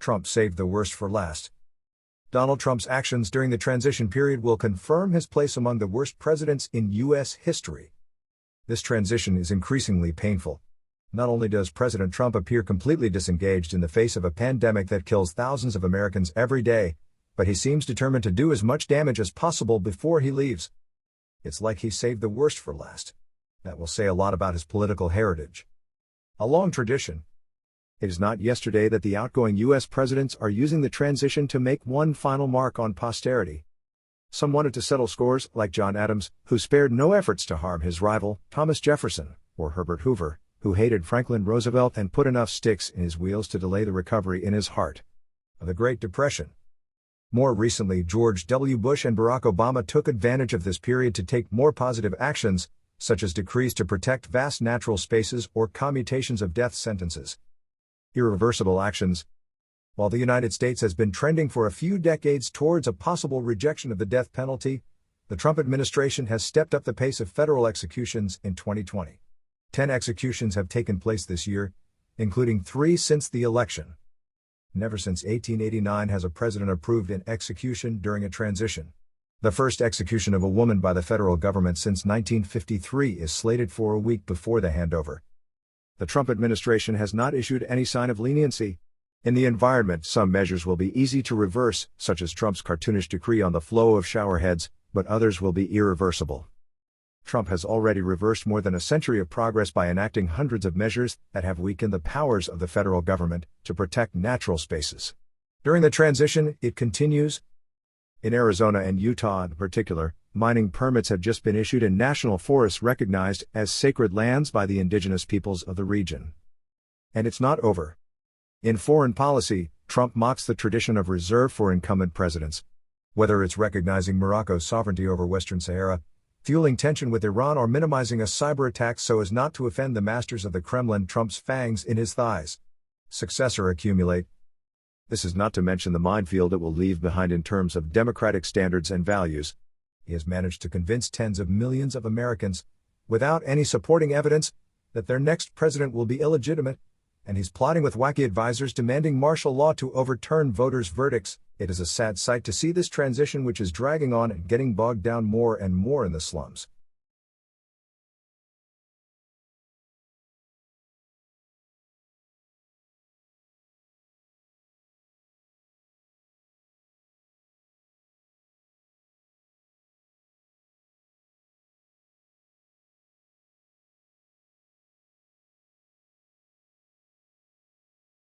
Trump saved the worst for last. Donald Trump's actions during the transition period will confirm his place among the worst presidents in U.S. history. This transition is increasingly painful. Not only does President Trump appear completely disengaged in the face of a pandemic that kills thousands of Americans every day, but he seems determined to do as much damage as possible before he leaves. It's like he saved the worst for last. That will say a lot about his political heritage. A long tradition. It is not yesterday that the outgoing U.S. presidents are using the transition to make one final mark on posterity. Some wanted to settle scores, like John Adams, who spared no efforts to harm his rival, Thomas Jefferson, or Herbert Hoover, who hated Franklin Roosevelt and put enough sticks in his wheels to delay the recovery in his heart of the Great Depression. More recently, George W. Bush and Barack Obama took advantage of this period to take more positive actions, such as decrees to protect vast natural spaces or commutations of death sentences. Irreversible actions. While the United States has been trending for a few decades towards a possible rejection of the death penalty, the Trump administration has stepped up the pace of federal executions in 2020. 10 executions have taken place this year, including 3 since the election. Never since 1889 has a president approved an execution during a transition. The first execution of a woman by the federal government since 1953 is slated for a week before the handover. The Trump administration has not issued any sign of leniency. In the environment, some measures will be easy to reverse, such as Trump's cartoonish decree on the flow of showerheads, but others will be irreversible. Trump has already reversed more than a century of progress by enacting hundreds of measures that have weakened the powers of the federal government to protect natural spaces. During the transition, it continues. In Arizona and Utah in particular, mining permits have just been issued in national forests recognized as sacred lands by the indigenous peoples of the region. And it's not over. In foreign policy, Trump mocks the tradition of reserve for incumbent presidents. Whether it's recognizing Morocco's sovereignty over Western Sahara, fueling tension with Iran, or minimizing a cyber attack so as not to offend the masters of the Kremlin, Trump's fangs in his thighs. Successor accumulate. This is not to mention the minefield it will leave behind in terms of democratic standards and values. He has managed to convince tens of millions of Americans, without any supporting evidence, that their next president will be illegitimate, and he's plotting with wacky advisors demanding martial law to overturn voters' verdicts. It is a sad sight to see this transition, which is dragging on and getting bogged down more and more in the slums.